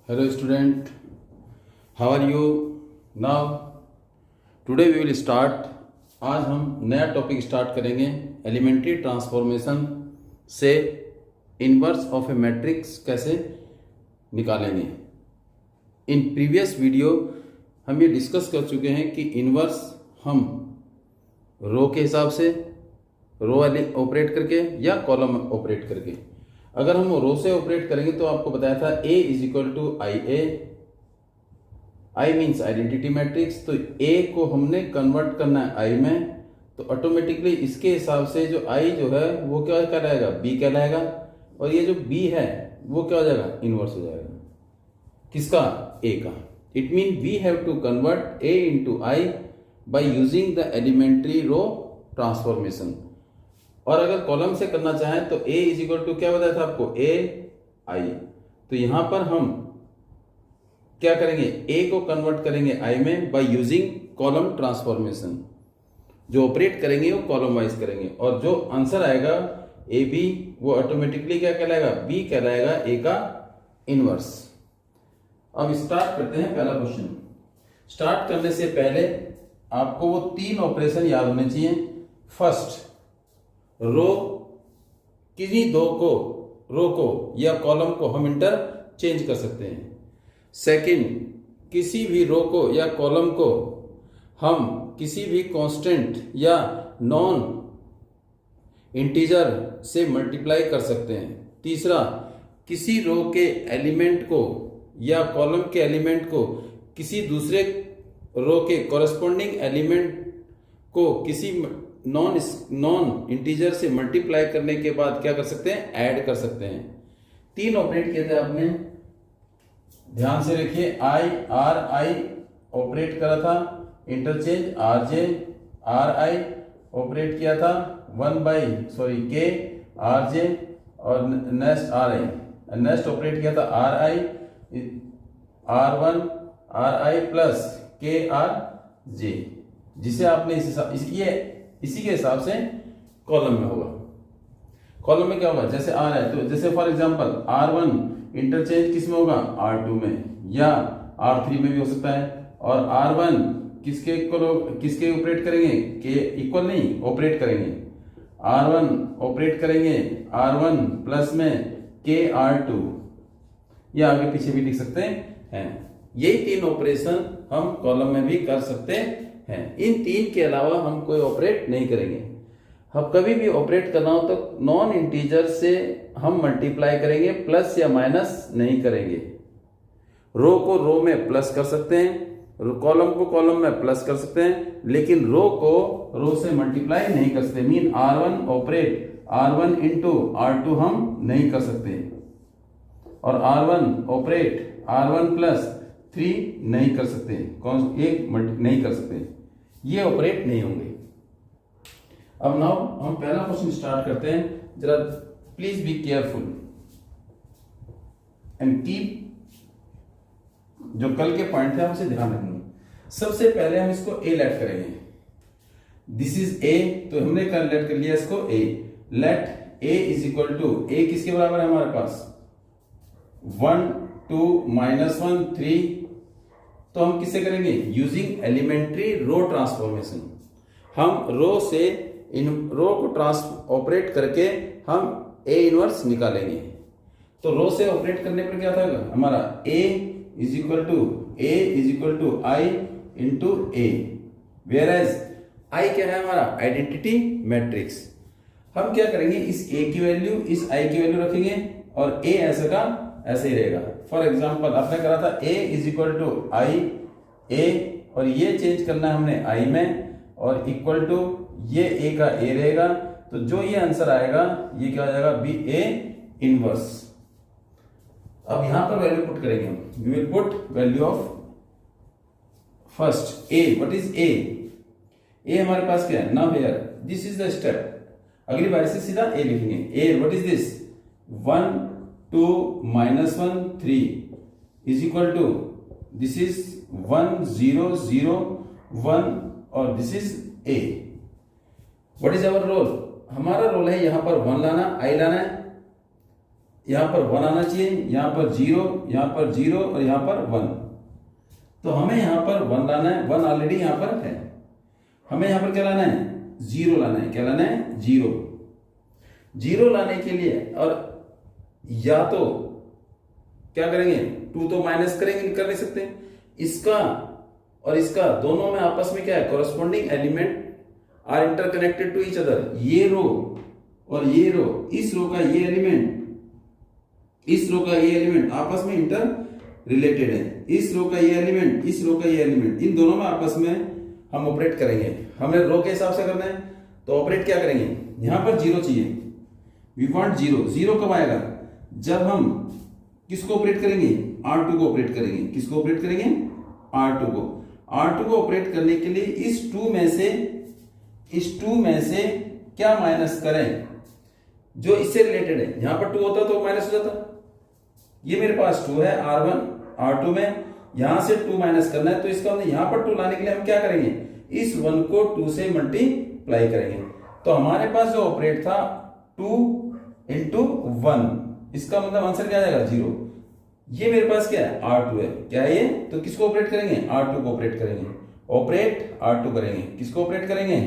Hello student, how are you? Now today we will start. आज हम नया topic start करेंगे एलिमेंट्री ट्रांसफॉर्मेशन से इनवर्स ऑफ ए मैट्रिक्स कैसे निकालेंगे। इन प्रीवियस वीडियो हम ये डिस्कस कर चुके हैं कि इनवर्स हम रो के हिसाब से रो ऑपरेट करके या कॉलम ऑपरेट करके, अगर हम रो से ऑपरेट करेंगे तो आपको बताया था A is equal to I A, I means identity matrix. तो A को हमने कन्वर्ट करना है I में, तो ऑटोमेटिकली इसके हिसाब से जो I जो है वो क्या कहलाएगा, B कहलाएगा, और ये जो B है वो क्या हो जाएगा, इनवर्स हो जाएगा। किसका, A का। It mean we have to convert A into I by using the elementary row transformation. और अगर कॉलम से करना चाहें तो A इज इक्वल टू क्या बताया था आपको, A I। तो यहां पर हम क्या करेंगे, A को कन्वर्ट करेंगे I में बाय यूजिंग कॉलम ट्रांसफॉर्मेशन। जो ऑपरेट करेंगे वो कॉलम वाइज करेंगे, और जो आंसर आएगा ए बी वो ऑटोमेटिकली क्या कहलाएगा, B कहलाएगा A का इनवर्स। अब स्टार्ट करते हैं पहला क्वेश्चन। स्टार्ट करने से पहले आपको वो 3 ऑपरेशन याद होने चाहिए। फर्स्ट, रो किसी दो को, रो को या कॉलम को हम इंटरचेंज कर सकते हैं। सेकंड, किसी भी रो को या कॉलम को हम किसी भी कांस्टेंट या नॉन इंटीजर से मल्टीप्लाई कर सकते हैं। तीसरा, किसी रो के एलिमेंट को या कॉलम के एलिमेंट को किसी दूसरे रो के कॉरेस्पॉन्डिंग एलिमेंट को किसी नॉन इंटीजर से मल्टीप्लाई करने के बाद क्या कर सकते हैं, ऐड कर सकते हैं। 3 ऑपरेट किए थे आपने, ध्यान से रखिए। आई आर आई ऑपरेट करा था, interchange R J are I operate किया था, के आर जे, और next are I, next operate किया था are I R one are I plus के आर जे, जिसे आपने इसी के हिसाब से कॉलम में होगा। कॉलम में क्या होगा, जैसे आर है तो जैसे फॉर एग्जांपल R1 इंटरचेंज किस में होगा, R2 में या R3 में भी हो सकता है। और R1 किसके ऑपरेट करेंगे, के इक्वल नहीं ऑपरेट करेंगे। R1 ऑपरेट करेंगे R1 प्लस में के R2, या आगे पीछे भी लिख सकते हैं। यही 3 ऑपरेशन हम कॉलम में भी कर सकते हैं। इन 3 के अलावा हम कोई ऑपरेट नहीं करेंगे। हम कभी भी ऑपरेट करना हो तो नॉन इंटीजर से हम मल्टीप्लाई करेंगे, प्लस या माइनस नहीं करेंगे। रो को रो में प्लस कर सकते हैं, कॉलम को कॉलम में प्लस कर सकते हैं, लेकिन रो को रो से मल्टीप्लाई नहीं कर सकते। Mean R1 operate R1 into R2 हम नहीं कर सकते, और R1 ऑपरेट R1 प्लस 3 नहीं कर सकते, एक नहीं कर सकते, ये ऑपरेट नहीं होंगे। अब नाउ हम पहला क्वेश्चन स्टार्ट करते हैं। जरा please be careful and keep, जो कल के पॉइंट है उसे ध्यान रखना। सबसे पहले हम इसको A लेट करेंगे। दिस इज A, तो हमने कल लेट कर लिया इसको A। Let A is equal to, A किसके बराबर है हमारे पास, 1 2 -1 3। तो हम किससे करेंगे, यूजिंग एलिमेंट्री रो ट्रांसफॉर्मेशन। हम रो से इन रो को ऑपरेट करके हम A इनवर्स निकालेंगे। तो रो से ऑपरेट करने पर क्या था हमारा, A is equal to I into A, whereas I क्या है हमारा, आइडेंटिटी मैट्रिक्स। हम क्या करेंगे, इस A की वैल्यू इस I की वैल्यू रखेंगे, और A ऐसे का ऐसे ही रहेगा। फॉर एग्जाम्पल आपने करा था A is equal to I ए, और ये चेंज करना है हमने I में, और इक्वल टू ये A का A रहेगा। तो जो ये आंसर आएगा ये क्या हो जाएगा, बी A इनवर्स। अब यहां पर वैल्यू पुट करेंगे हम, we will put value of first A। What is A हमारे पास क्या है, now here this is the step. अगली बार से सीधा A लिखेंगे। A what is this, 1 2 -1 3 is equal to, this is 1 0 0 1, और this is A। What is our role, हमारा रोल है यहां पर 1 लाना, I लाना है, यहाँ पर 1 आना चाहिए, यहाँ पर 0, यहाँ पर 0 और यहाँ पर 1। तो हमें यहाँ पर 1 लाना है, 1 ऑलरेडी यहाँ पर है। हमें यहाँ पर क्या लाना है, 0 लाना है। क्या लाना है, 0 लाने के लिए, और या तो क्या करेंगे, 2 तो माइनस करेंगे, कर नहीं सकते, इसका और इसका दोनों में आपस में क्या है, corresponding element are interconnected to each other. ये रो और ये रो, इस रो का ये एलिमेंट, इस रो का ये एलिमेंट आपस में इंटर रिलेटेड है। इस रो का ये एलिमेंट, इस रो का ये एलिमेंट, इन दोनों में आपस में हम ऑपरेट करेंगे। हमें रो के हिसाब से करना है, तो ऑपरेट क्या करेंगे, यहां पर 0 चाहिए, वी वांट 0। 0 कब आएगा, जब हम किसको ऑपरेट करेंगे, R2 को ऑपरेट करेंगे। किसको ऑपरेट करेंगे, R2 को। R2 को ऑपरेट करने के लिए इस 2 में से क्या माइनस करें जो इससे रिलेटेड है। यहां पर 2 होता तो माइनस हो जाता। ये मेरे पास 2 है R1, R2 में, यहां से 2 माइनस करना है, तो इसका मतलब यहां पर 2 लाने के लिए हम क्या करेंगे, इस 1 को 2 से मल्टीप्लाई करेंगे। तो हमारे पास जो ऑपरेट था 2 into 1, इसका मतलब आंसर क्या आ जाएगा, 0। ये मेरे पास क्या है, R2 है। क्या है ये, तो किसको ऑपरेट करेंगे, R2 को ऑपरेट करेंगे। ऑपरेट R2 करेंगे, किसको ऑपरेट करेंगे,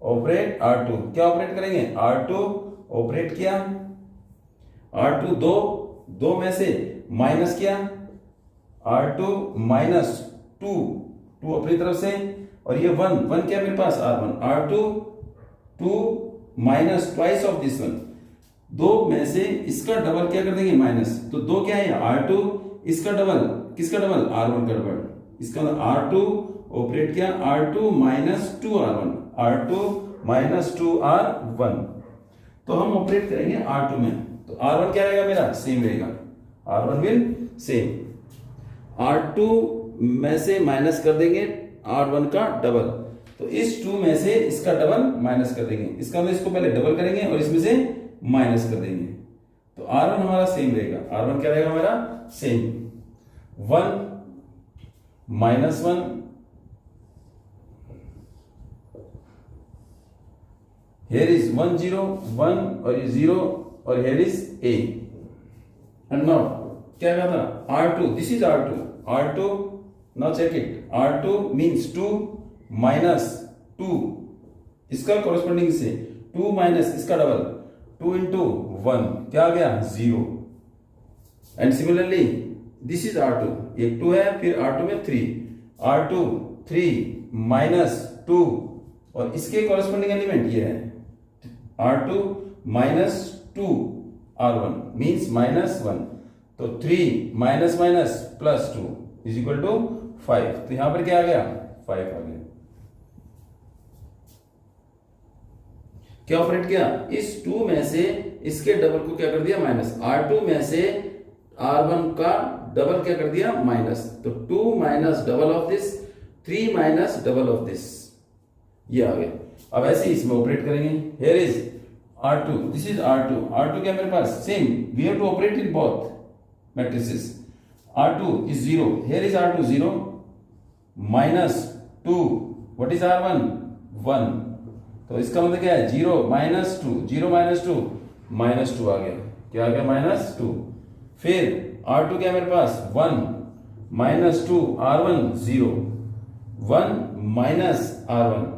ऑपरेट R2। क्या ऑपरेट करेंगे, R2 ऑपरेट किया, R2 दो में से माइनस किया, R2 माइनस 2 अपनी तरफ से, और ये 1 क्या मेरे पास, R1, R2 2 minus twice of this 1। 2 में से इसका डबल क्या कर देंगे, माइनस। तो 2 क्या है, R2, इसका डबल, किसका डबल, R1 का डबल। इसका मतलब R2 ऑपरेट किया, R2 minus 2R1, R2 minus 2R1। तो हम ऑपरेट करेंगे R2 में, तो R1 क्या रहेगा मेरा, सेम रहेगा, R1 विल सेम। R2 में से माइनस कर देंगे R1 का डबल, तो इस 2 में से इसका डबल माइनस कर देंगे। इसका मतलब इसको पहले डबल करेंगे और इसमें से माइनस कर देंगे, तो R1 हमारा सेम रहेगा। R1 क्या रहेगा हमारा, सेम। 1 माइनस 1, here is 1 0 1 और ये 0 और here is a, and now क्या कहा था, R2, this is R2, now check it, R2 means 2 minus 2, इसका corresponding से 2 minus इसका डबल, 2 into 1 क्या आ गया, 0। and similarly this is R2, एक 2 है, फिर R2 में 3, R2 3 minus 2, और इसके corresponding एलिमेंट ये है R2 minus 2 R1 means minus 1, तो 3 minus minus plus 2 is equal to 5। तो यहां पर क्या आ गया, 5 आ गया। क्या ऑपरेट किया, इस 2 में से इसके डबल को क्या कर दिया, माइनस। R2 में से R1 का डबल क्या कर दिया, माइनस। तो 2 minus double of this, 3 minus double of this, ये आ गया। अब ऐसे ही इसमें ऑपरेट करेंगे। Here is R2, this is R2 क्या मेरे पास, same, we have to operate in both matrices. R2 is 0, here is R2 0 minus 2, what is R1 1, तो इसका मतलब क्या है, 0 minus 2, 0 minus 2 minus 2 आ गया। क्या आ गया, minus 2। फिर R2 क्या मेरे पास, 1 minus 2 R1 0, 1 minus R1,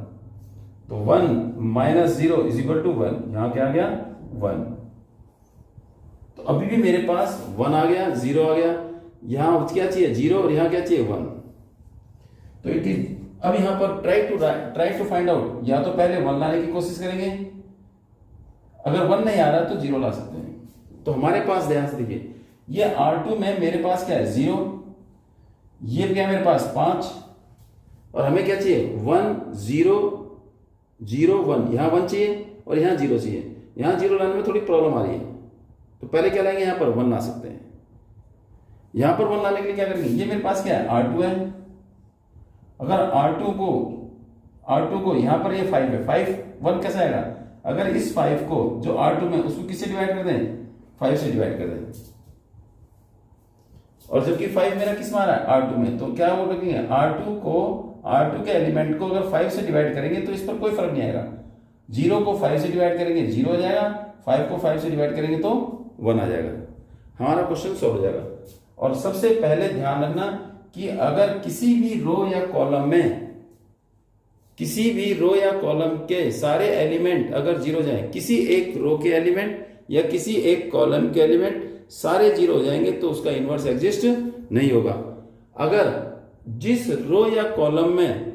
तो 1 minus 0 is equal to 1, यहां क्या आ गया, 1। तो अभी भी मेरे पास 1 आ गया, 0 आ गया, यहां क्या चाहिए, 0, और यहां क्या चाहिए, 1। तो इट इज, अब यहां पर ट्राई टू फाइंड आउट, या तो पहले 1 लाने की कोशिश करेंगे, अगर 1 नहीं आ रहा तो 0 ला सकते हैं। तो हमारे पास ध्यान से देखिए, ये R2 में मेरे पास क्या है, 0, ये क्या मेरे पास 5, और हमें क्या चाहिए, 1 0 0 1, यहां 1 चाहिए और यहां 0 चाहिए। यहां 0 लाने में थोड़ी प्रॉब्लम आ रही है, तो पहले क्या लाएंगे, यहां पर 1 ला सकते हैं। यहां पर 1 लाने के लिए क्या करेंगे, ये मेरे पास क्या है, R2 है। अगर R2 को यहां पर ये 5 है, 5 1 कैसे आएगा, अगर इस 5 को जो R2 में, उसको किससे डिवाइड कर दें, 5 से डिवाइड कर दें। और जबकि 5 मेरा किस में आ रहा है, R2 में, तो क्या वो रखेंगे, R2 के एलिमेंट को अगर 5 से डिवाइड करेंगे तो इस पर कोई फर्क नहीं आएगा। 0 को 5 से डिवाइड करेंगे 0 हो जाएगा, 5 को 5 से डिवाइड करेंगे तो 1 आ जाएगा। हमारा क्वेश्चन सॉल्व हो जाएगा। और सबसे पहले ध्यान रखना कि अगर किसी भी रो या कॉलम के सारे एलिमेंट अगर जीरो जाए, किसी एक रो के एलिमेंट या किसी एक कॉलम के एलिमेंट सारे जीरो हो जाएंगे तो उसका इनवर्स एग्जिस्ट नहीं होगा। अगर जिस रो या कॉलम में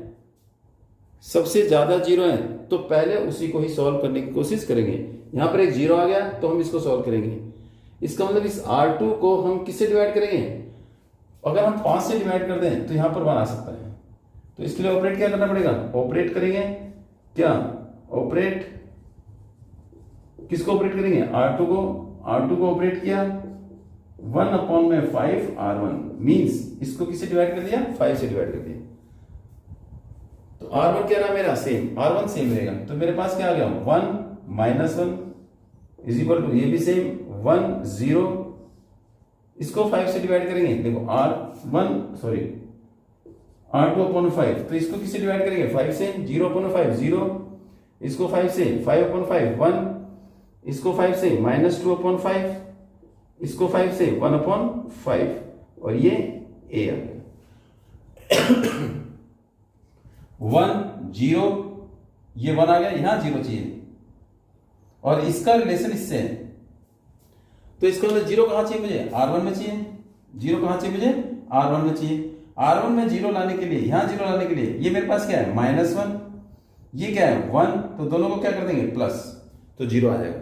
सबसे ज्यादा जीरो है तो पहले उसी को ही सॉल्व करने की कोशिश करेंगे। यहां पर एक जीरो आ गया तो हम इसको सॉल्व करेंगे। इसका मतलब इस R2 को हम किससे डिवाइड करेंगे? अगर हम 5 से डिवाइड कर दें तो यहां पर 1 आ सकता है, तो इसके लिए ऑपरेट क्या करना पड़ेगा? ऑपरेट करेंगे क्या? ऑपरेट किसको ऑपरेट करेंगे? R2 को ऑपरेट किया 1/5 R1 मींस इसको किससे डिवाइड कर दिया? 5 से डिवाइड कर दिया। तो R1 क्या रहा मेरा? सेम, R1 सेम रहेगा। तो मेरे पास क्या आ गया? 1 - 1 इज इक्वल टू, ये भी सेम 1 0। इसको 5 से डिवाइड करेंगे, देखो R2/5, तो इसको किससे डिवाइड करेंगे? 5 से। 0/5 0, इसको 5 से 5/5 1, इसको 5 से -2/5, इसको 5 से 1/5 और ये a आ गया। 1 0, ये 1 आ गया, यहां 0 चाहिए और इसका रिलेशन इससे है, तो इसका मतलब 0 कहां चाहिए मुझे? R1 में चाहिए। 0 कहां चाहिए मुझे? R1 में चाहिए। R1 में 0 लाने के लिए, यहां 0 लाने के लिए ये मेरे पास क्या है? -1, ये क्या है? 1, तो दोनों को क्या कर देंगे? प्लस, तो 0 आ जाएगा।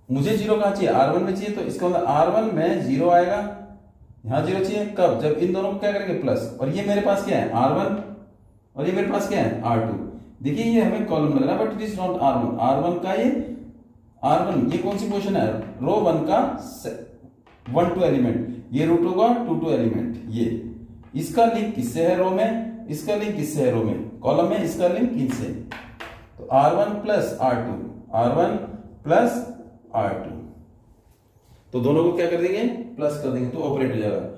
मुझे 0 कहां चाहिए? R1 में चाहिए, तो इसका मतलब R1 में 0 आएगा, यहां 0 चाहिए कब? जब इन दोनों को क्या करेंगे? प्लस। और ये मेरे पास क्या है? R1 और ये मेरे पास क्या है? R2। देखिए ये हमें कॉलम लग रहा है but it is not R1। R1 का ये R1 ये कौन सी पोजीशन है? रो 1 का 1 2 एलिमेंट, ये रो 2 का 2 2 एलिमेंट। ये इसका लिंक किससे है? रो में। इसका लिंक किससे है? रो में। कॉलम में इसका लिंक इनसे। तो R1 plus R2, R1 plus R2, तो दोनों को क्या कर देंगे? प्लस कर देंगे, तो ऑपरेट हो जाएगा।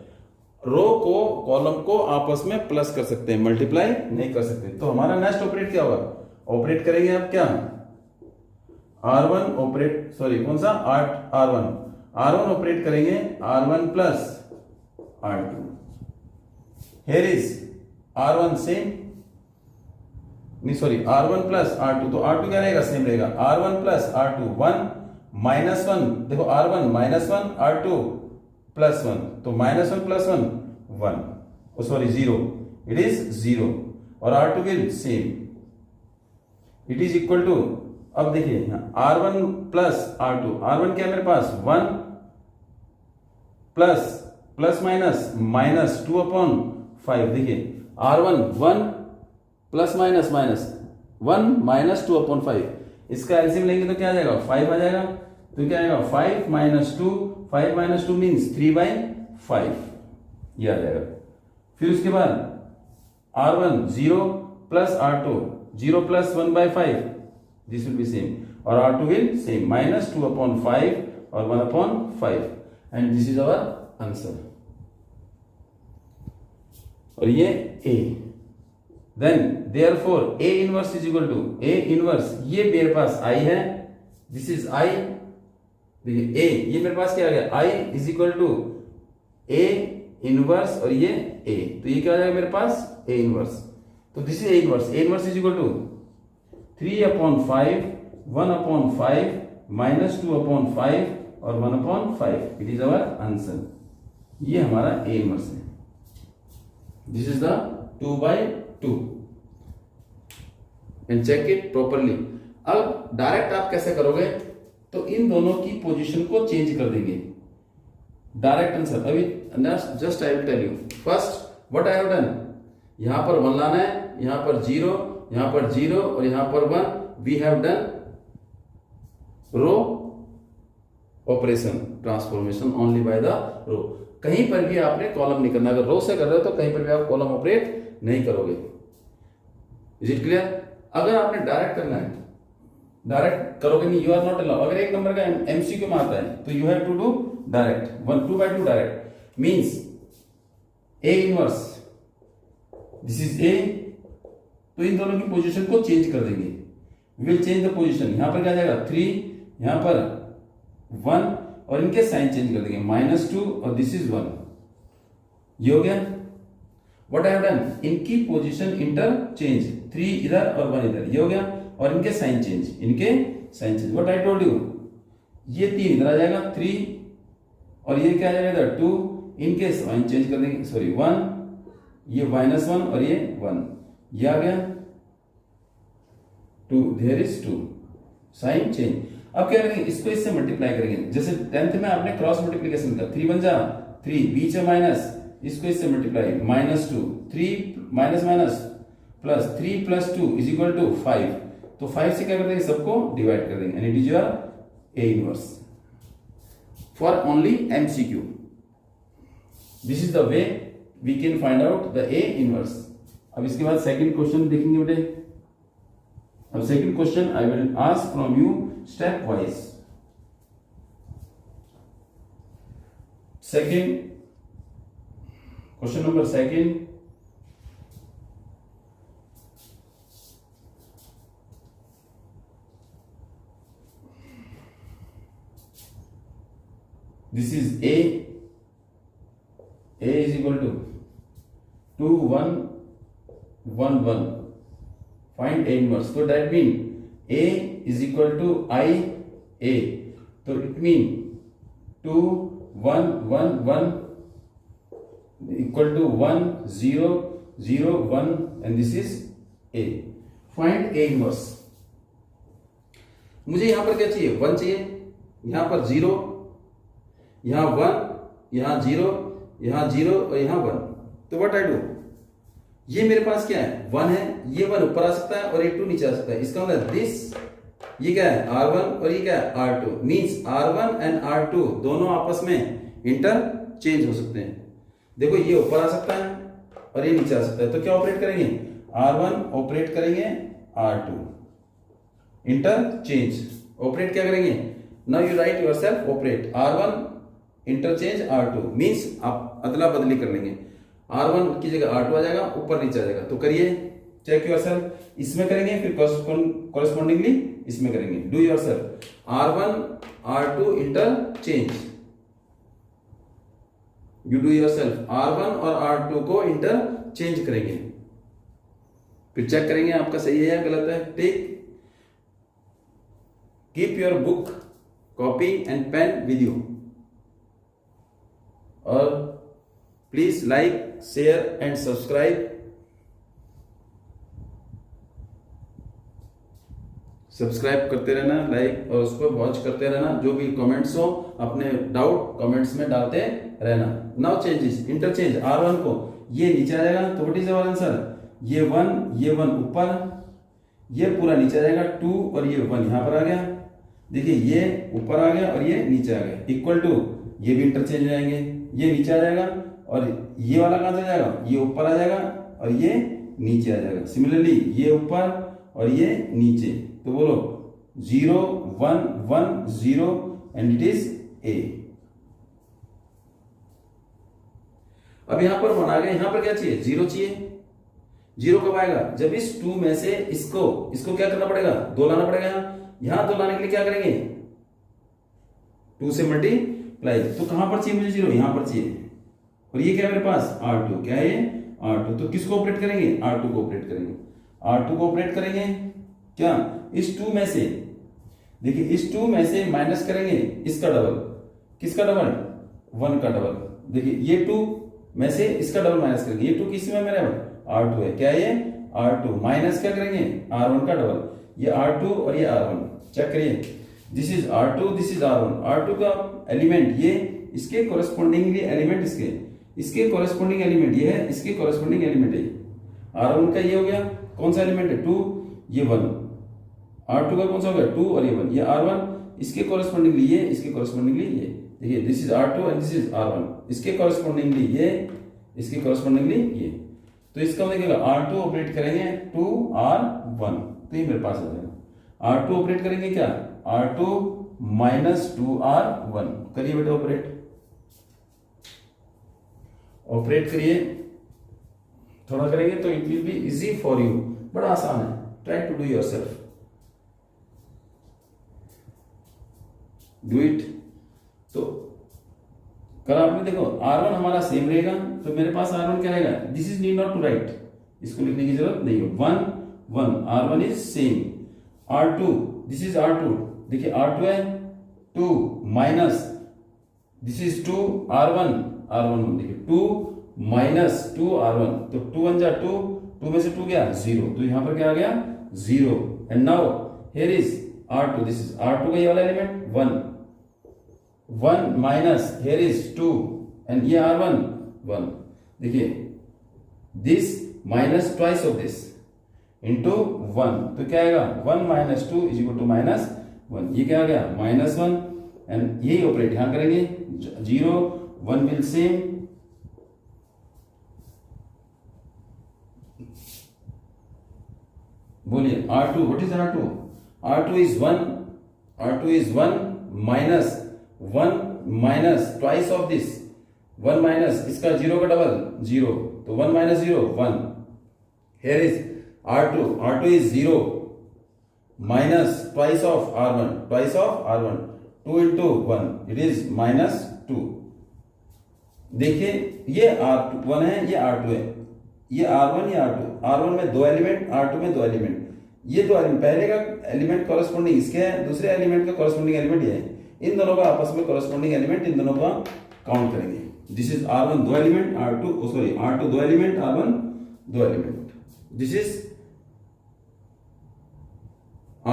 रो को कॉलम को आपस में प्लस कर सकते हैं, मल्टीप्लाई नहीं कर सकते। तो हमारा नेक्स्ट ऑपरेट क्या होगा? ऑपरेट करेंगे आप क्या? R1 ऑपरेट, सॉरी कौन सा? R1 ऑपरेट करेंगे R1 plus R2। Here is R1 same, नहीं सॉरी R1 प्लस R2, तो R2 क्या रहेगा? सेम रहेगा। R1 प्लस R2 1 -1, देखो R1 -1 R2 +1, तो -1 + 1 1, oh sorry 0, it is 0 और R2 will same, it is equal to, अब देखिए R1 प्लस R2, R1 क्या मेरे पास 1 प्लस माइनस -2/5, देखिए R1 1 प्लस माइनस -1 -2/5, इसका एलसीएम लेंगे तो क्या आ जाएगा? 5 आ जाएगा। तो क्या आएगा? 5 - 2 मीन्स 3/5, ये आ जाएगा। फिर उसके बाद R1 0 plus R2 0 plus 1/5, this will be same, और R2 विल सेम -2/5 और 1/5, and this is our answer. और ये A, then therefore A inverse is equal to A inverse, ये मेरे पास I है, दिस इज I, देखिए A, ये मेरे पास क्या आ गया? I is equal to A inverse और ये A, तो ये क्या आ जाएगा मेरे पास? A इनवर्स, तो this is A inverse. A inverse is equal to 3/5 1/5 -2/5 और 1/5, इट इज आवर आंसर। ये हमारा A इनवर्स है। This is the 2/2 and check it properly. अब डायरेक्ट आप कैसे करोगे? तो इन दोनों की पोजीशन को चेंज कर देंगे। डायरेक्ट आंसर अभी just I will tell you. First what I have done, यहां पर 1 लाना है, यहां पर 0, यहां पर 0 और यहां पर 1। We have done row operation transformation only by the row. कहीं पर भी आपने कॉलम नहीं करना। अगर रो से कर रहे हो तो कहीं पर भी आप कॉलम ऑपरेट नहीं करोगे। Is it clear? अगर आपने डायरेक्ट करना है, डायरेक्ट करोगे नहीं, यू आर नॉट अलाउड। अगर एक नंबर का एमसीक्यू में आता है तो you have to do direct, 2/2 direct means A inverse, this is A, तो इन दोनों की पोजीशन को चेंज कर देंगे। We will change the position. यहां पर क्या आ जाएगा? 3, यहां पर 1, और इनके साइन चेंज कर देंगे, -2 और दिस इज 1। ये हो गया। व्हाट आई हैव डन, इनकी पोजीशन इंटरचेंज, 3 इधर और 1 इधर, ये हो गया। और इनके sign change, what I told you, ये 3 इधर आ जाएगा 3 और ये क्या आ जाएगा इधर 2, इनके साइन चेंज कर देंगे, सॉरी 1, ये -1 और ये 1, ये आ गया 2, देयर इज 2, साइन चेंज। अब क्या करेंगे, इसको इससे मल्टीप्लाई करेंगे, जैसे 10th में आपने क्रॉस मल्टीप्लीकेशन का 3 बन जा 3, बीच में माइनस, इसको इससे मल्टीप्लाई, -2, 3 माइनस माइनस प्लस 3 + 2 = 5, तो 5 से क्या कर देंगे, सबको डिवाइड कर देंगे, and it is your A inverse for only MCQ। This is the way we can find out the A inverse. अब इसके बाद सेकंड क्वेश्चन देखेंगे बेटे। अब second question I will ask from you step wise. Second question number second, this is A is equal to 2 1 1 1, find A inverse, so that mean A is equal to I A, so it mean 2 1 1 1 equal to 1 0 0 1 and this is A, find A inverse। मुझे यहां पर क्या चाहिए, 1 चाहिए, यहां पर 0, यहां 1, यहां 0, यहां 0 और यहां 1, तो व्हाट आई डू, ये मेरे पास क्या है 1 है, ये 1 ऊपर आ सकता है और ये 2 नीचे आ सकता है, इसका मतलब दिस, ये क्या है R1 और ये क्या है R2, means R1 and R2 दोनों आपस में इंटरचेंज हो सकते हैं। देखो ये ऊपर आ सकता है और ये नीचे आ सकता है, तो क्या ऑपरेट करेंगे, R1 ऑपरेट करेंगे R2, इंटरचेंज ऑपरेट क्या करेंगे, now you right yourself operate, R1 interchange R2 means आप अदला बदली कर लेंगे, R1 की जगह R2 आ जाएगा, ऊपर नीचे आ जाएगा, तो करिए चेक योरसेल्फ, इसमें करेंगे फिर कॉरेस्पॉन्डिंगली इसमें करेंगे, do yourself, R1 R2 interchange, you do yourself, R1 और R2 को इंटरचेंज करेंगे, फिर चेक करेंगे आपका सही है या गलत है। Take keep your book copy and pen with you, और please like share and subscribe, subscribe करते रहना, लाइक और उसको वॉच करते रहना, जो भी कमेंट्स हो अपने डाउट कमेंट्स में डालते रहना। नाउ चेंजेस, इंटरचेंज R1 को ये नीचे आ जाएगा, तो व्हाट इज आवर आंसर, ये 1 ऊपर, ये पूरा नीचे आ जाएगा 2 और ये 1 यहां पर आ गया, देखिए ये ऊपर आ गया और ये नीचे आ गया, इक्वल टू ये भी इंटरचेंज हो जाएंगे, ये नीचे आ जाएगा और ये वाला कहां से आ जाएगा, ये ऊपर आ जाएगा और ये नीचे आ जाएगा, सिमिलरली ये ऊपर और ये नीचे, तो बोलो 0 1 1 0 एंड इट इज A। अब यहां पर 1 आ गया, यहां पर क्या चाहिए, 0 चाहिए, 0 कब आएगा, जब इस 2 में से इसको क्या करना पड़ेगा, 2 लाना पड़ेगा, यहां 2 लाने के लिए क्या करेंगे, 2 से मल्टीप्लाई, तो कहां पर चाहिए मुझे 0, यहां पर चाहिए, और ये क्या है मेरे पास R2, क्या है ये R2, तो किसको ऑपरेट करेंगे, R2 को ऑपरेट करेंगे, R2 को ऑपरेट करेंगे, क्या इस 2 में से, देखिए इस 2 में से माइनस करेंगे इसका डबल, किसका डबल, 1 का डबल, देखिए ये 2 में से इसका डबल माइनस करेंगे, ये 2 किसी में मेरा R2 है, क्या ये R2, माइनस क्या करेंगे R1 का डबल, ये R2 और ये R1, चेक करिए, this is R2 this is R1, R2 का एलिमेंट ये, इसके कोरेस्पोंडिंगली एलिमेंट इसके कोरेस्पोंडिंग एलिमेंट ये है, इसके कोरेस्पोंडिंग एलिमेंट है R1 का, ये हो गया कौन सा एलिमेंट है 2, ये 1, R2 का कौन सा हो गया 2 और ये 1, ये R1, इसके कोरेस्पोंडिंगली ये, इसके कोरेस्पोंडिंगली ये, देखिए this is R2 and this is R1, इसके कोरेस्पोंडिंगली ये, इसके कोरेस्पोंडिंगली ये, तो इसका मतलब R2 ऑपरेट करेंगे 2R1, तो ये मेरे पास आ जाएगा, R2 ऑपरेट करेंगे क्या, R2 - 2R1, करिए बेटा ऑपरेट करिए, थोड़ा करेंगे तो it will be easy for you, बड़ा आसान है, try to do yourself, do it, तो कल आपने देखो R1 हमारा सेम रहेगा, तो मेरे पास R1 क्या रहेगा, this is need not to write, इसको लिखने की जरूरत नहीं है। 1 1 R1 is same, R2 this is R2, देखिए R2 है 2 minus this is 2 R1 R1 देखिए 2 माइनस 2 R1, तो 2 1 जा 2, 2 में से 2 गया 0, तो यहां पर क्या आ गया 0। And now here is R2, this is R2 का ये वाला element 1 1 minus here is 2 and ये R1 1, देखिए this minus twice of this into 1, तो क्या आएगा 1 minus 2 is equal to minus 1, ये क्या आ गया माइनस 1, एंड यही ऑपरेट यहां करेंगे 0 1 विल सेम, बोलिए R2, what is R2? R2 is 1, R2 is 1 minus 1 minus twice of this 1 minus इसका 0 का डबल 0, तो 1 minus 0 1, here is R2, R2 is 0 minus twice of R1, twice of R1, 2 into 1 it is minus 2। देखिए ये R1 है, ये R2 है, ये R1 ये R2, R1 में 2 एलिमेंट, R2 में 2 एलिमेंट, ये 2 एलिमेंट, पहले का एलिमेंट कॉरेस्पॉन्डिंग इसके है, दूसरे एलिमेंट का कॉरेस्पॉन्डिंग एलिमेंट ये है, इन दोनों का आपस में कॉरेस्पॉन्डिंग एलिमेंट, इन दोनों का काउंट करेंगे। This is R1 2 element, R2 sorry R2 2 element, R1 2 element, this is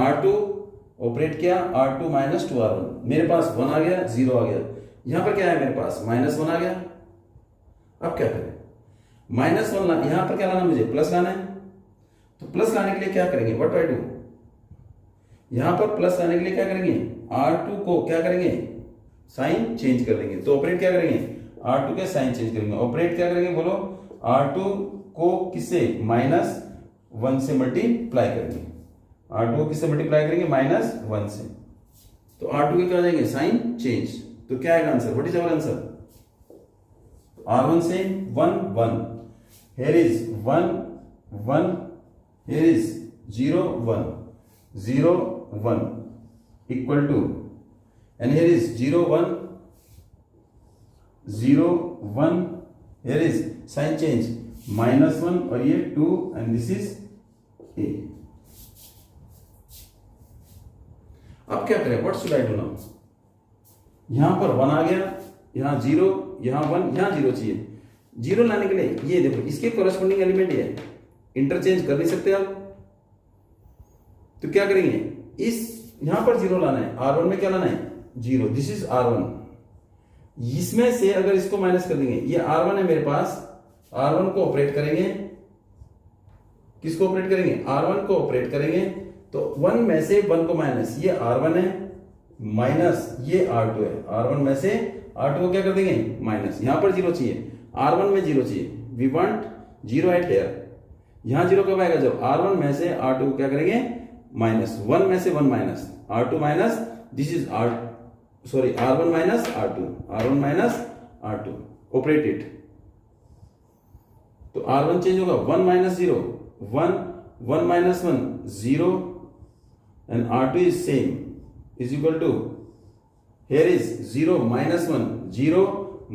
R2 operate किया R2 माइनस 2 R1, मेरे पास 1 आ गया 0 आ गया, यहां पर क्या है मेरे पास माइनस 1 आ गया। अब क्या करें, माइनस 1 यहां पर क्या लाना, मुझे प्लस लाना है, तो प्लस लाने के लिए क्या करेंगे, व्हाट आई डू, यहां पर प्लस लाने के लिए क्या करेंगे, R2 को क्या करेंगे साइन चेंज कर देंगे, तो ऑपरेट क्या करेंगे R2 के साइन चेंज करेंगे, ऑपरेट क्या करेंगे बोलो, R2 को किससे माइनस 1 से मल्टीप्लाई करेंगे, R2 को किससे मल्टीप्लाई करेंगे माइनस 1 से, तो R2 के क्या हो जाएंगे साइन चेंज, तो क्या आएगा answer, what is our answer, R1 से 1 1, here is 1 1, here is 0 1 0 1 equal to, and here is 0 1 0 1, here is sign change minus 1 और ये 2 and this is a। अब क्या करें, what should I do now, यहां पर 1 आ गया, यहां 0, यहां 1, यहां 0 चाहिए, 0 लाने के लिए ये देखो इसके कॉरेस्पॉन्डिंग एलिमेंट ये है, इंटरचेंज कर नहीं सकते आप, तो क्या करेंगे इस यहां पर 0 लाना है, R1 में क्या लाना है 0, दिस इज R1, इसमें से अगर इसको माइनस कर देंगे, ये R1 है मेरे पास, R1 को ऑपरेट करेंगे, किसको ऑपरेट करेंगे R1 को ऑपरेट करेंगे, तो 1 में से 1 को माइनस, ये R1 है माइनस ये R2 है, R1 में से R2 को क्या कर देंगे माइनस, यहां पर 0 चाहिए, R1 में 0 चाहिए, वी वांट 0 एट हियर, यहां 0 कब आएगा जब R1 में से R2 को क्या करेंगे माइनस, 1 में से 1 minus, R2 minus this is R1 minus R2, R1 minus R2, operate it, तो R1 चेंज होगा 1 minus 0 1 1 minus 1 0 and R2 is same is equal to, here is 0 minus 1 0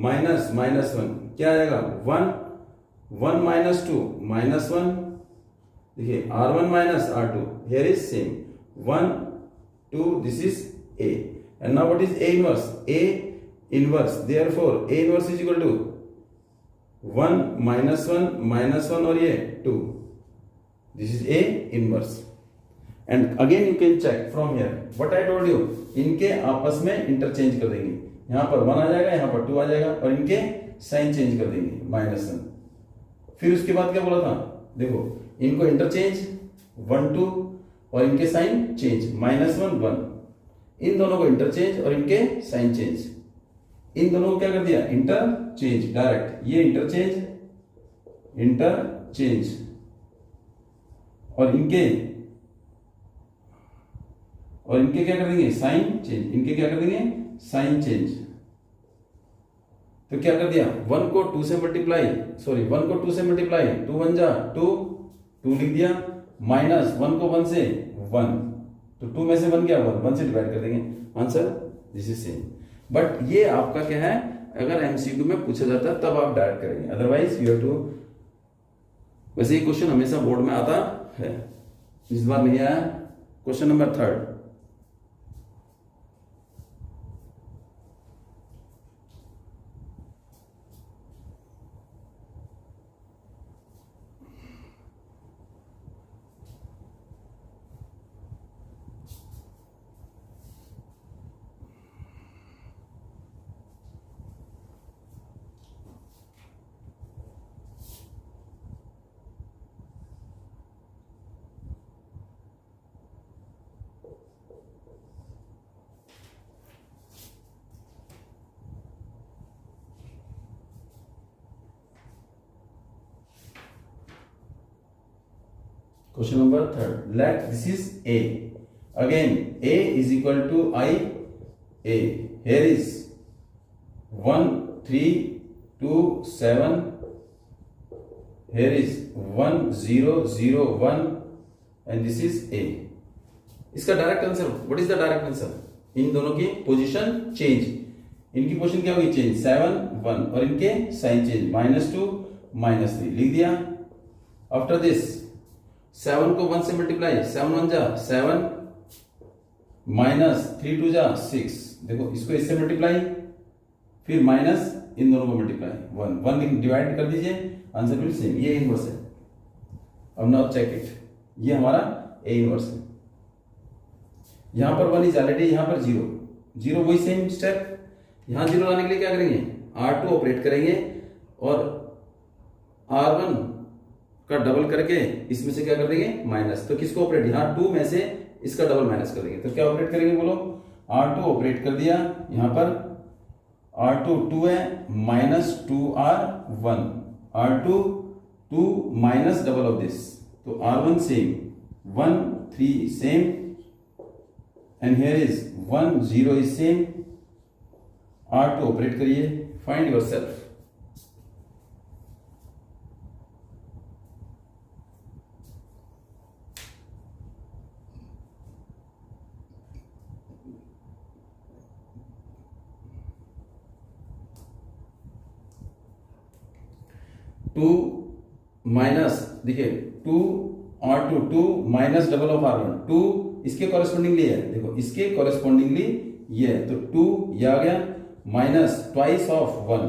minus minus 1 क्या आएगा 1 1 minus 2 minus 1, देखिए R1 minus R2, here is same 1 2, this is A, and now what is A inverse, A inverse, therefore A inverse is equal to 1 minus 1 और ये 2, this is A inverse, and again you can check from here what I told you, इनके आपस में interchange कर देंगे, यहां पर 1 आ जाएगा, यहां पर 2 आ जाएगा, और इनके साइन चेंज कर देंगे माइनस 1, फिर उसके बाद क्या बोला था देखो, इनको इंटरचेंज 1 2 और इनके साइन चेंज माइनस 1 1, इन दोनों को इंटरचेंज और इनके साइन चेंज, इन दोनों को क्या कर दिया इंटरचेंज डायरेक्ट, ये इंटरचेंज और इनके क्या कर देंगे साइन चेंज, इनके क्या कर देंगे साइन चेंज, तो क्या कर दिया 1 को 2 से मल्टीप्लाई, 2 1 जा 2 लिख दिया, माइनस 1 को 1 से 1, तो 2 में से 1 क्या 1 से डिवाइड कर देंगे, answer this is same. But ये आपका क्या है, अगर एमसीक्यू में पूछा जाता है तब आप डायरेक्ट करेंगे, अदरवाइज यू हैव टू। वैसे ये क्वेश्चन हमेशा बोर्ड में आता है, इस बार नहीं आया। Question number 3। Question number 3. Let this is A. Again, A is equal to I A. Here is 1 3 2 7. Here is 1 0 0 1, and this is A. इसका direct answer, what is the direct answer? इन दोनों की पोजीशन चेंज, इनकी position क्या होगी? Change, 7 1, और इनके sign change, -2 -3 लिख दिया। आफ्टर दिस 7 को 1 से मल्टीप्लाई, 7 1 जा 7, -3 2 जा 6, देखो इसको इससे मल्टीप्लाई, फिर माइनस इन दोनों को मल्टीप्लाई, 1 1 डिवाइड कर दीजिए, आंसर बिल्कुल सेम, ये इनवर्स है। अब नाउ चेक इट, ये हमारा ए इनवर्स है। यहां पर 1 इज ऑलरेडी, यहां पर 0 0, वही सेम स्टेप। यहां 0 लाने के लिए क्या करेंगे? R2 ऑपरेट करेंगे और R1 का डबल करके इसमें से क्या कर देंगे? माइनस। तो किसको ऑपरेट? यहां 2 में से इसका डबल माइनस कर देंगे, तो क्या ऑपरेट करेंगे बोलो? R2 ऑपरेट कर दिया, यहां पर R2 2 है, -2R1, R2 2 minus double of this, तो R1 same, 1 3 same, and here is 1 0 is same. R2 operate करिए, find yourself. Two minus, देखिए 2 R2 2 minus double of R1, 2 इसके कॉरेस्पॉन्डिंगली है, देखो इसके कॉरेस्पॉन्डिंगली ये है, तो 2 ये आ गया, माइनस ट्वाइस ऑफ 1,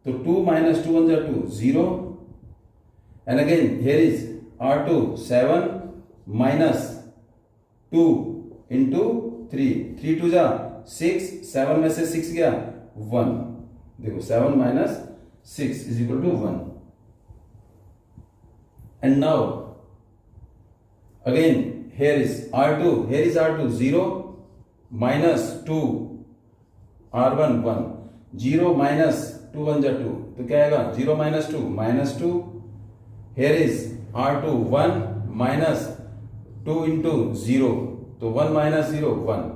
तो 2 माइनस 2 1 जा 2 0, and again here is R2 7 minus 2 into 3 3 2 जा 6, 7 में से 6 गया 1, देखो 7 minus 6 is equal to 1। And now again here is R2 0 minus 2 R1 1, 0 minus 2 1 जा 2, तो क्या आएगा? 0 minus 2 -2, here is R2 1 minus 2 into 0, तो 1 minus 0 1,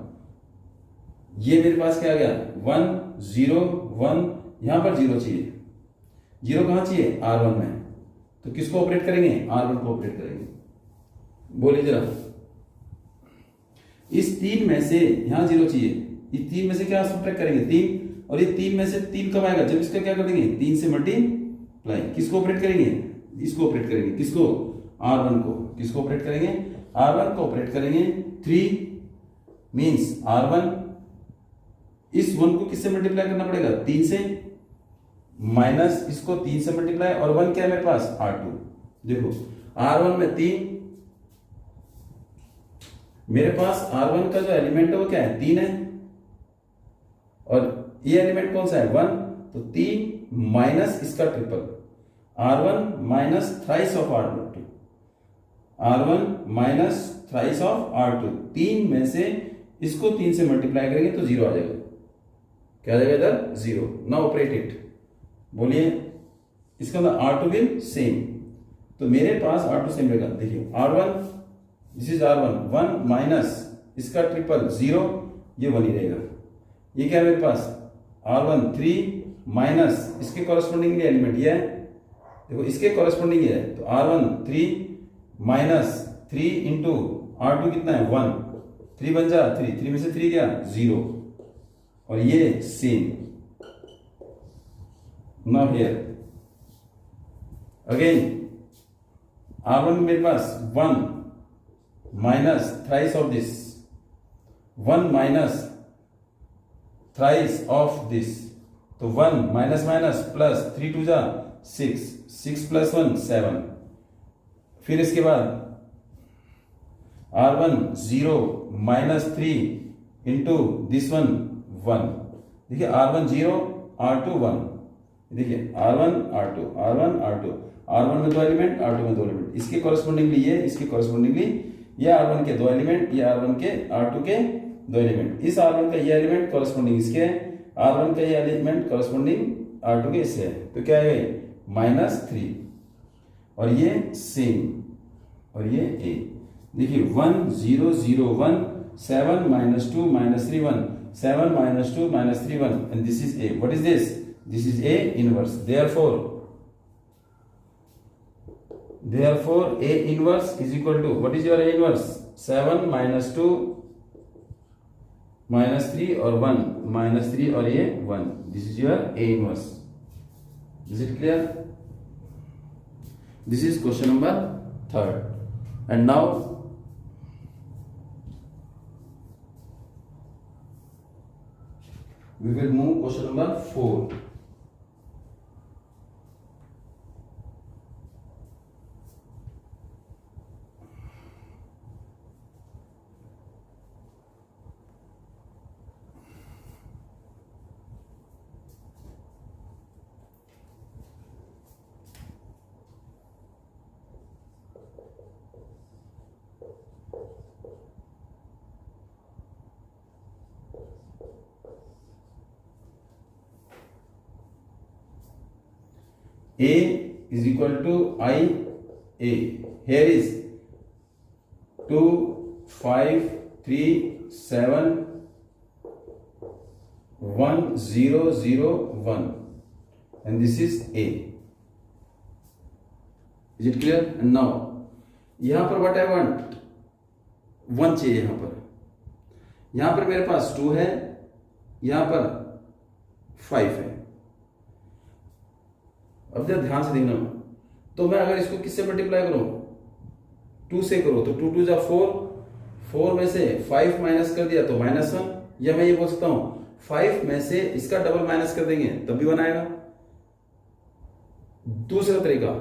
ये मेरे पास क्या आ गया? 1 0 1, यहां पर 0 चाहिए, 0 कहां चाहिए? R1 में, तो किसको ऑपरेट करेंगे? R1 को ऑपरेट करेंगे। बोलिए जरा, इस 3 में से यहां 0 चाहिए, इस 3 में से क्या सब्ट्रैक्ट करेंगे? 3, और ये 3 में से 3 कब आएगा? जब इसका क्या कर देंगे? 3 से मल्टीप्लाई। किसको ऑपरेट करेंगे? इसको ऑपरेट करेंगे, किसको? R1 को। किसको ऑपरेट करेंगे? R1 को ऑपरेट करेंगे। 3 मींस R1, इस 1 को किससे मल्टीप्लाई करना पड़ेगा? 3 से, माइनस इसको 3 से मल्टीप्लाई, और 1 क्या है मेरे पास? R2। देखो R1 में 3, मेरे पास R1 का जो एलिमेंट है वो क्या है? 3 है, और ये एलिमेंट कौन सा है? 1, तो 3 माइनस इसका triple, R1 minus thrice of R2, R1 minus thrice of R2, 3 में से इसको 3 से मल्टीप्लाई करेंगे तो 0 आ जाएगा। क्या आ जाएगा इधर? 0। नाउ ऑपरेट इट, बोलिए, इसका अंदर R2 विल सेम, तो मेरे पास R2 सेम रहेगा। देखिए R1, this is R1 1 minus इसका ट्रिपल 0, ये 1 ही रहेगा। ये क्या है मेरे पास? R1 3 माइनस इसके कॉरेस्पॉन्डिंग एलिमेंट ये है, देखो इसके कॉरेस्पॉन्डिंग है, तो R1 3 माइनस 3 इंटू R2 कितना है? 1, 3 बन जा 3, 3 में से 3 गया 0, और ये same. Now here again R1 मेरे पास 1 minus thrice of this, 1 minus thrice of this, तो 1 माइनस माइनस प्लस 3 2 जा 6, 6 प्लस 1 7। फिर इसके बाद R1 0 minus 3 into this one 1। देखिए R1 0 R2 1, देखिए R1 R2 R1 R2, R1 में 2 एलिमेंट, R2 में 2 एलिमेंट, इसके कॉरेस्पॉन्डिंगली ये, इसके कॉरेस्पॉन्डिंगली ये R1 के 2 एलिमेंट, ये R1 के R2 के 2 एलिमेंट, इस R1 का ये एलिमेंट कॉरेस्पॉन्डिंग इसके, R1 का ये एलिमेंट कॉरेस्पॉन्डिंग R2 के इससे है, तो क्या है -3 और ये सेम और ये a। देखिए 1 0 0 1 7 -2 -3 1, 7 -2 -3 1, and this is a, what is this? This is a inverse, therefore a inverse is equal to, what is your a inverse? 7 -2 -3 और 1 -3 और ये 1, this is your a inverse. Is it clear? This is question number 3rd. And now we will move question number 4. A is equal to I A. Here is 2 5 3 7 1 0 0 1, and this is A. Is it clear? And now यहां पर what I want, 1 चाहिए यहां पर मेरे पास 2 है, यहां पर 5 है। अब जरा ध्यान से देखना, तो मैं अगर इसको किससे मल्टीप्लाई करूं, 2 से करो, तो 2 2 जा 4, 4 में से 5 माइनस कर दिया तो -1, या मैं ये बोल सकता हूं 5 में से इसका डबल माइनस कर देंगे तब भी 1 आएगा। दूसरा तरीका,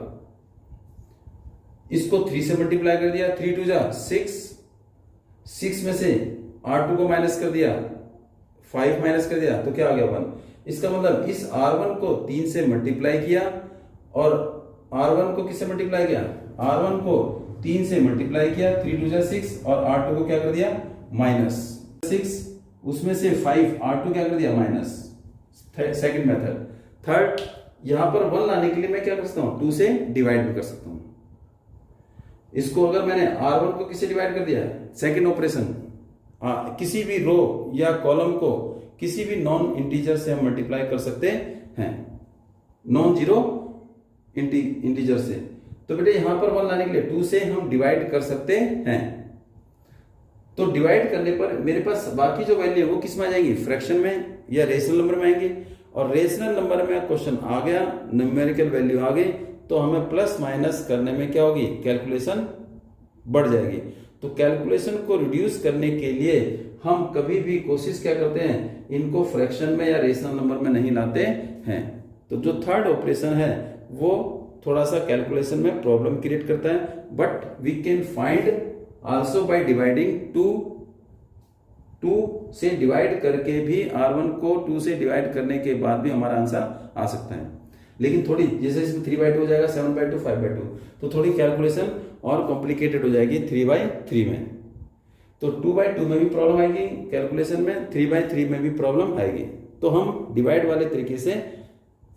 इसको 3 से मल्टीप्लाई कर दिया, 3 2 जा 6, 6 में से R2 को माइनस कर दिया, 5 माइनस कर दिया तो क्या आ गया 1। इसका मतलब इस R1 को 3 से मल्टीप्लाई किया और R1 को किससे मल्टीप्लाई किया, R1 को 3 से मल्टीप्लाई किया, 3 2 जा 6 और R2 को क्या कर दिया -6, उसमें से 5 R2 क्या कर दिया माइनस। Second method. थर्ड, यहां पर 1 लाने के लिए मैं क्या कर सकता हूं, 2 से डिवाइड भी कर सकता हूं। इसको अगर मैंने R1 को किससे डिवाइड कर दिया, सेकंड ऑपरेशन, किसी भी रो या कॉलम को किसी भी नॉन इंटीजर से हम मल्टीप्लाई कर सकते हैं, नॉन जीरो इंटीजर से। तो बेटे यहां पर 1 लाने के लिए 2 से हम डिवाइड कर सकते हैं। तो डिवाइड करने पर मेरे पास बाकी जो वैल्यू है वो किस में आ जाएंगी, फ्रैक्शन में या रेशनल नंबर में आएंगे। और रेशनल नंबर में क्वेश्चन आ गया, न्यूमेरिकल वैल्यू आ गई, तो हमें प्लस माइनस करने में क्या होगी, कैलकुलेशन बढ़ जाएगी। तो कैलकुलेशन को रिड्यूस करने के लिए हम कभी भी कोशिश क्या करते हैं, इनको फ्रैक्शन में या रेशनल नंबर में नहीं लाते हैं। तो जो थर्ड ऑपरेशन है वो थोड़ा सा कैलकुलेशन में प्रॉब्लम क्रिएट करता है, but we can find also by dividing 2 से डिवाइड करके भी R1 को 2 से डिवाइड करने के बाद भी हमारा आंसर आ सकता है। लेकिन थोड़ी जैसे इसमें 3/2 हो जाएगा, 7/2 5/2, तो थोड़ी कैलकुलेशन और कॉम्प्लिकेटेड हो जाएगी 3/3 में। तो 2/2 में भी प्रॉब्लम आएगी कैलकुलेशन में, 3/3 में भी प्रॉब्लम आएगी। तो हम डिवाइड वाले तरीके से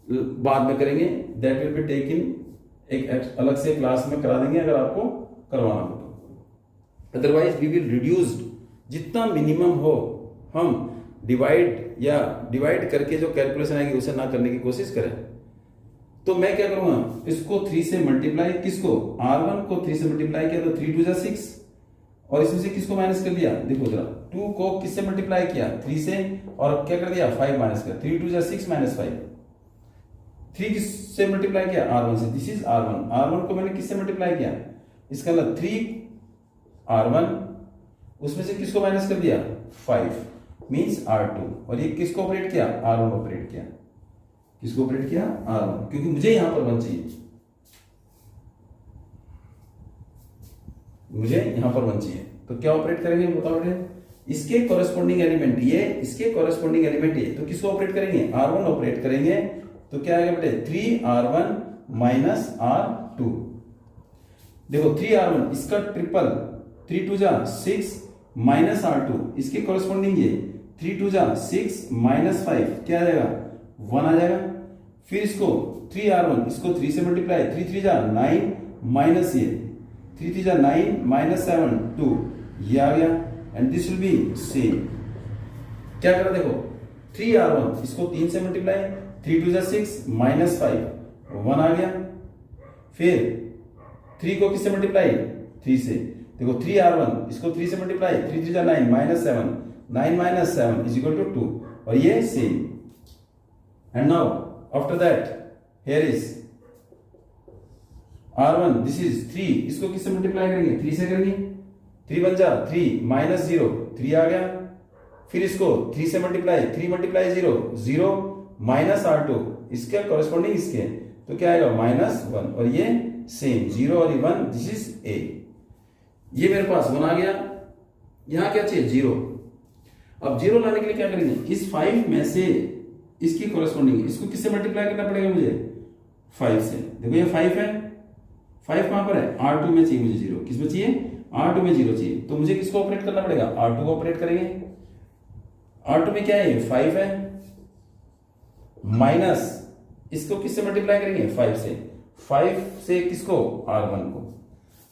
बाद में करेंगे, दैट विल बी टेकन एक अलग से क्लास में करा देंगे अगर आपको करवाना हो तो। अदरवाइज वी विल रिड्यूस्ड, जितना मिनिमम हो हम डिवाइड करके जो कैलकुलेशन आएगी उसे ना करने की कोशिश करें। तो मैं क्या करूंगा, इसको 3 से मल्टीप्लाई, किसको, R1 को 3 से मल्टीप्लाई किया तो 3 2 जा 6, और इसमें से किसको माइनस कर दिया, देखो जरा 2 को किससे मल्टीप्लाई किया 3 से, और क्या कर दिया 5 माइनस कर, 3 2 जा 6 माइनस 5, 3 किससे मल्टीप्लाई किया R1 से, दिस इज R1, R1 को मैंने किससे मल्टीप्लाई किया, इसका मतलब 3 R1, उसमें से किसको माइनस कर दिया 5 मींस R2, और ये किसको ऑपरेट किया R1 ऑपरेट किया, किसको ऑपरेट किया R1, क्योंकि मुझे यहां पर 1 चाहिए, मुझे यहां पर 1 चाहिए, तो क्या ऑपरेट करेंगे बताओ बेटे, इसके कॉरेस्पॉन्डिंग एलिमेंट ये, इसके कॉरेस्पॉन्डिंग एलिमेंट ये, तो किसको ऑपरेट करेंगे R1 ऑपरेट करेंगे, तो क्या आएगा बेटे 3R1 माइनस R2, देखो 3R1 इसका ट्रिपल, 3 2 जा 6 माइनस R2, इसके कॉरेस्पॉन्डिंग ये 3 2 जा 6 माइनस 5 क्या आ जाएगा 1 आ जाएगा, फिर इसको 3R1 इसको 3 से मल्टीप्लाई, 3 3 जा 9 माइनस ये 3 3 जा 9 माइनस 7 2 ये आ गया, and this will be same, क्या करा देखो 3R1 इसको 3 से मल्टीप्लाई, 3 2 जा 6 माइनस 5 1 आ गया, फिर 3 को किससे मल्टीप्लाई 3 से, देखो 3R1 इसको 3 से मल्टीप्लाई, 3 3 जा 9 minus 7 9 minus 7 is equal to 2, और ये same, and now after that here is R1 this is 3, इसको किससे मल्टीप्लाई करेंगे 3 से करेंगे, 3 बन जा 3 माइनस 0 3 आ गया, फिर इसको 3 से मल्टीप्लाई, 3 मल्टीप्लाई 0 0 माइनस R2 इसके कॉरेस्पॉन्डिंग इसके, तो क्या आएगा माइनस 1, और ये सेम 0 और 1 दिस इज A, ये मेरे पास 1 आ गया, यहां क्या चाहिए 0, अब 0 लाने के लिए क्या करेंगे, इस 5 में से इसकी कॉरेस्पॉन्डिंग इसको किससे मल्टीप्लाई करना पड़ेगा मुझे 5 से, देखो ये 5 है, 5 कहां पर है R2 में चाहिए मुझे 0, किसमें चाहिए R2 में 0 चाहिए, तो मुझे किसको ऑपरेट करना पड़ेगा R2 को ऑपरेट करेंगे, R2 में क्या है 5 है, माइनस इसको किससे मल्टीप्लाई करेंगे 5 से, 5 से किसको R1 को,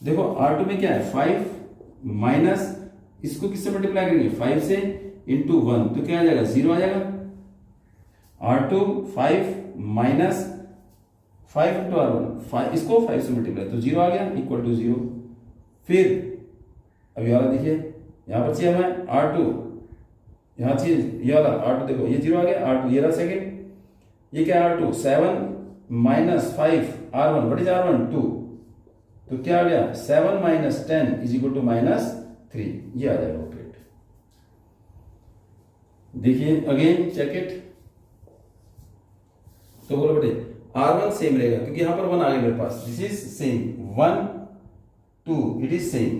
देखो R2 में क्या है 5 माइनस इसको किससे मल्टीप्लाई करेंगे 5 से इंटू 1, तो क्या आ जाएगा 0 आ जाएगा, R2 5 माइनस 5 इंटू R1 इसको 5 से मल्टीप्लाई, तो 0 आ गया इक्वल टू 0, फिर अभी वाला देखिए यहां पर चाहिए हमें R2, यहां चाहिए ये वाला R2, देखो ये 0 आ गया R2, ये रहा सेकेंड, ये क्या है R2 7 minus 5 R1 what is R1 2, तो क्या आ गया 7 minus 10 is equal to minus 3, ये आ जाएगा ऑपरेट, देखिए अगेन चेक इट, तो बोलो बेटे R1 सेम रहेगा क्योंकि यहां पर 1 आ गया मेरे पास, this is same 1 2 it is same,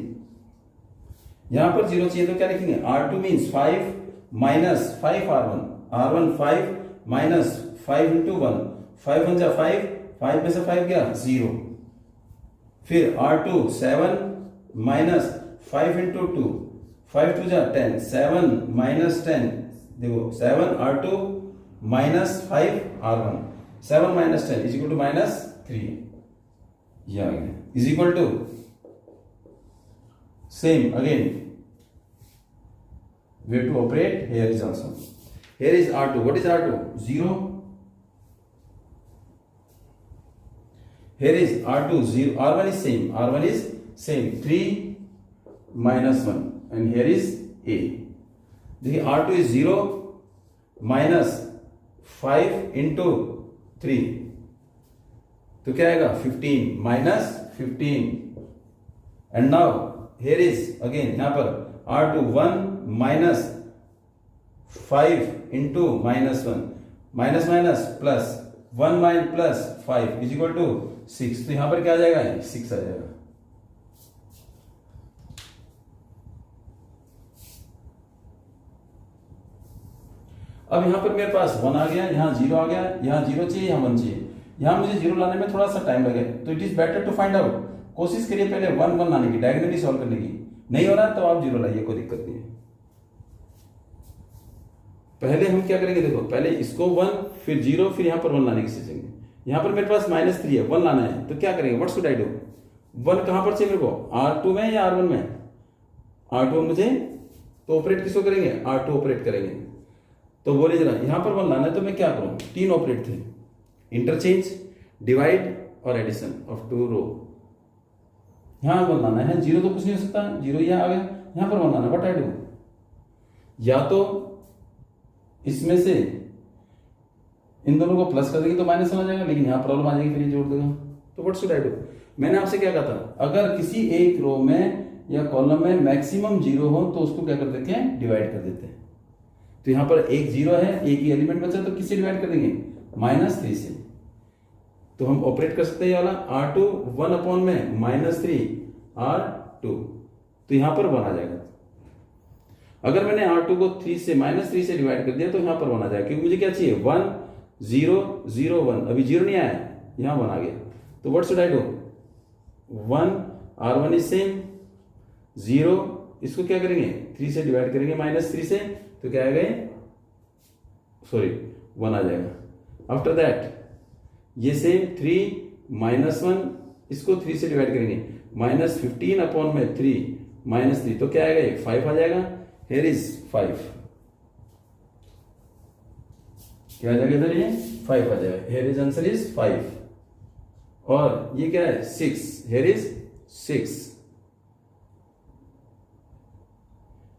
यहां पर 0 चाहिए तो क्या लिखेंगे R2 means 5 minus 5 R1, R1 5 minus 5 into 1, 5 1 जा 5, 5 में से 5 गया 0, फिर R2 7 माइनस 5 इंटू 2, 5 2 जा 10, 7 माइनस 10, देखो 7 R2 minus 5 R1, 7 minus 10 is equal to minus 3, ये आ गया is equal to same again way to operate, here is also, here is R2, what is R2 0, here is R2 0, R1 is same, R1 is same 3 minus 1, and here is A, देखिए R2 is 0 minus 5 into 3, तो क्या आएगा 15 minus 15, and now here is again यहां पर R2 1 minus 5 into minus 1, minus minus plus 1 minus plus 5 is equal to 6, तो यहां पर क्या आ जाएगा 6 आ जाएगा, अब यहां पर मेरे पास 1 आ गया, यहां 0 आ गया, यहां 0 चाहिए यहां 1 चाहिए, यहां मुझे 0 लाने में थोड़ा सा टाइम लगे, तो it is better to find out, कोशिश करिए पहले 1 1 लाने की, डायगोनली सॉल्व करने की, नहीं हो रहा तो आप 0 लाइए, कोई दिक्कत नहीं है, पहले हम क्या करेंगे देखो, पहले इसको 1 फिर 0 फिर यहां पर 1 लाने की सोचेंगे, यहां पर मेरे पास -3 है 1 लाना है, तो क्या करेंगे व्हाट शुड आई डू, 1 कहां पर चाहिए मेरे को R2 में या R1 में, R2 मुझे, तो ऑपरेट किसको करेंगे R2 ऑपरेट करेंगे, तो बोले जरा यहां पर 1 लाना है तो मैं क्या करूं, 3 ऑपरेट थे, इंटरचेंज डिवाइड और एडिशन ऑफ 2 रो, यहां 1 लाना है, 0 तो कुछ नहीं हो सकता, 0 यहां आ गया, यहां पर 1 लाना, व्हाट आई डू, या तो इसमें से इन दोनों को प्लस कर देंगे तो माइनस आ जाएगा, लेकिन यहाँ प्रॉब्लम आ जाएगी, फिर ये जोड़ देगा। तो व्हाट शुड आई डू? मैंने आपसे क्या कहा था, अगर किसी एक रो में या कॉलम में मैक्सिमम जीरो हो तो उसको क्या कर देते हैं, डिवाइड कर देते हैं। तो यहाँ पर एक जीरो है, एक ही एलिमेंट बचा, तो किससे डिवाइड कर देंगे, -3 से। तो हम ऑपरेट कर सकते हैं ये वाला R2 1 अपॉन में -3 R2, तो यहाँ पर 1 आ जाएगा। अगर मैंने R2 को 3 से -3 से डिवाइड कर दिया तो यहाँ पर 1 आ जाएगा, क्योंकि मुझे क्या चाहिए 1 0 0 1, अभी 0 नहीं आया, यहाँ 1 आ गया। तो what should I do, 1 R1 is same 0, इसको क्या करेंगे 3 से डिवाइड करेंगे -3 से, तो क्या आएगा, सॉरी 1 आ जाएगा। आफ्टर दैट ये सेम 3 -1, इसको 3 से डिवाइड करेंगे, -15 अपॉन में 3 -3, तो क्या आएगा, 5 आ जाएगा। Here is 5, क्या आ जाएगा इधर, ये 5 आ जाएगा। Here is आंसर इज 5, और ये क्या है 6, Here is 6,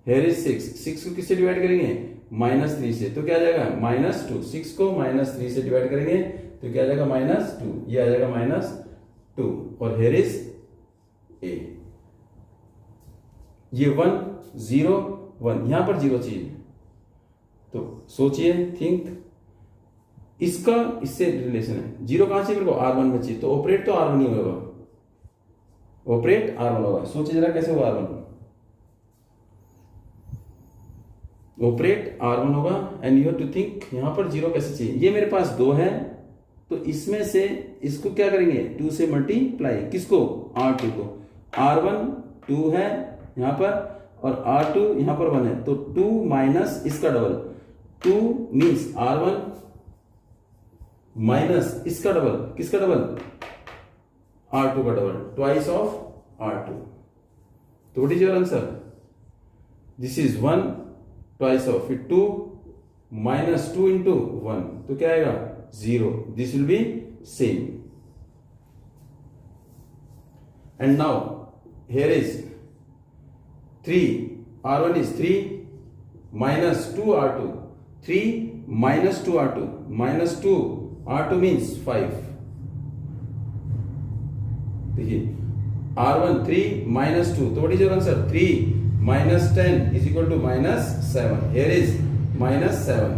Here is 6 को किससे डिवाइड करेंगे, -3 से, तो क्या आ जाएगा -2, 6 को -3 से डिवाइड करेंगे तो क्या आ जाएगा -2, ये आ जाएगा -2, और here is a, ये 1 0 1, यहां पर 0 चाहिए, तो सोचिए, थिंक, इसका इससे रिलेशन है, 0 कहां से मेरे को R1 में चाहिए, तो ऑपरेट तो R1 ही होगा, ऑपरेट R1 होगा। सोचिए जरा कैसे होगा R1, ऑपरेट R1 होगा, and you have to think यहां पर 0 कैसे चाहिए। ये मेरे पास 2 है, तो इसमें से इसको क्या करेंगे 2 से मल्टीप्लाई, किसको R2 को, R1 2 है यहां पर, और R2 यहां पर 1 है, तो 2 माइनस इसका डबल, 2 मीन्स R1 माइनस इसका डबल, किसका डबल, R2 का डबल, ट्वाइस ऑफ R2। तो what is your answer, this is 1 twice of, फिर 2 -2 इंटू 1, तो क्या आएगा 0, this will be same. And now here is 3, R1 is 3 minus 2 R2, 3 minus 2 R2, minus 2 R2 means 5। देखिए R1 3 minus 2, तो what is your answer, 3 minus 10 is equal to -7, here is -7।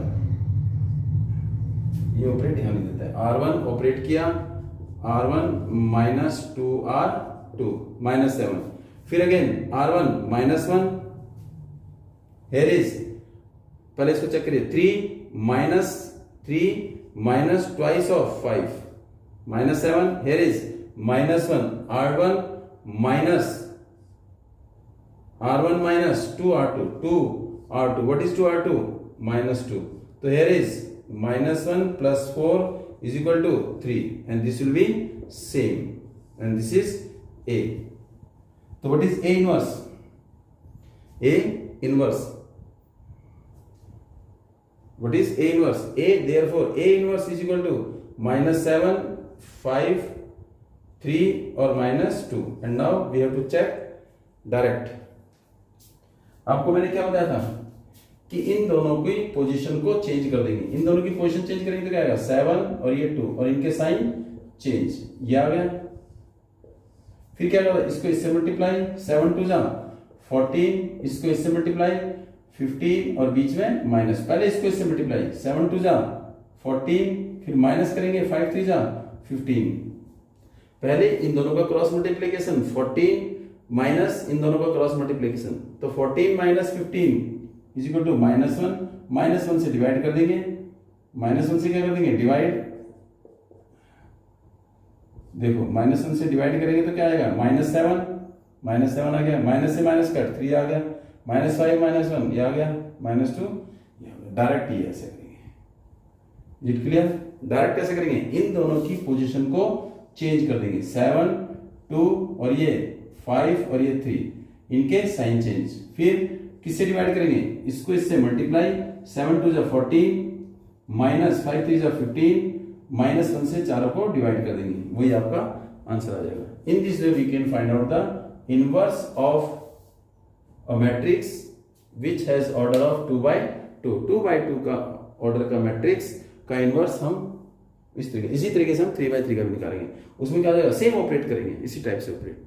ये operate ध्यान नहीं देता है, R1 ऑपरेट किया, R1 -2 R2 -7, फिर again R1 -1, here is, पहले इसको चेक करिए, 3 minus twice of 5 -7, here is -1 R1 minus 2 R2, 2 R2, what is 2 R2, -2, तो here is -1 plus 4 is equal to 3, and this will be same, and this is A। So what is A inverse? A inverse. What is A inverse? A, therefore A inverse is equal to -7, 5, 3 or -2. And now we have to check direct. आपको मैंने क्या बताया था कि इन दोनों की position को change कर देंगे, इन दोनों की पोजीशन चेंज करेंगे तो क्या आएगा 7 और ये 2, और इनके साइन चेंज, ये आ गया। फिर क्या करेगा, इसको इससे मल्टीप्लाई, 7 2 जा 14, इसको इससे मल्टीप्लाई 15 और बीच में माइनस, पहले इसको इससे मल्टीप्लाई, 7 2 जा 14, फिर माइनस करेंगे 5 3 जा 15, पहले इन दोनों का क्रॉस मल्टीप्लीकेशन 14 माइनस इन दोनों का क्रॉस मल्टीप्लीकेशन, तो 14 माइनस 15 इज इक्वल टू -1 से डिवाइड कर देंगे, -1 से क्या कर देंगे डिवाइड, देखो -1 से डिवाइड करेंगे तो क्या आएगा -7 आ गया, माइनस से माइनस कट 3 आ गया, -5 -1 ये आ गया, -2 डायरेक्ट ही ऐसे करेंगे। It clear? डायरेक्ट कैसे करेंगे, इन दोनों की पोजीशन को चेंज कर देंगे, 7 2 और ये 5 और ये 3, इनके साइन चेंज, फिर किससे डिवाइड करेंगे, इसको इससे मल्टीप्लाई, 7 2 जा 14 -5 3 जा 15, -1 से चारों को डिवाइड कर देंगे, वही आपका आंसर आ जाएगा। In this way we can find out the inverse of a matrix which has order of 2/2। 2/2 का ऑर्डर का मैट्रिक्स का इनवर्स हम इसी तरीके से हम 3/3 का भी निकालेंगे। उसमें क्या जाएगा, सेम ऑपरेट करेंगे, इसी टाइप से operate.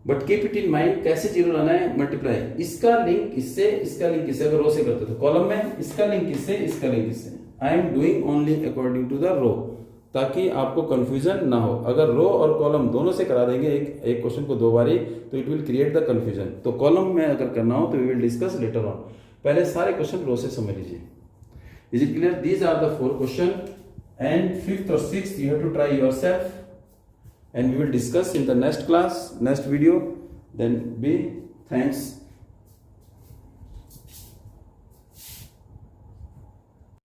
But keep it in mind, कैसे जीरो लाना है, मल्टीप्लाई, इसका लिंक इससे, इसका लिंक इससे, अगर रो से करते तो कॉलम में इसका लिंक इससे, इसका लिंक इससे। I am doing only according to the row, ताकि आपको कंफ्यूजन ना हो। अगर रो और कॉलम दोनों से करा देंगे एक क्वेश्चन को 2 बारी, तो it will create the confusion. तो कॉलम में अगर करना हो तो we will discuss later on. पहले सारे क्वेश्चन रो से समझ लीजिए। Is it clear? These are the 4 question and 5th or 6th you have to try yourself, and we will discuss in the next class, next video. Then be thanks.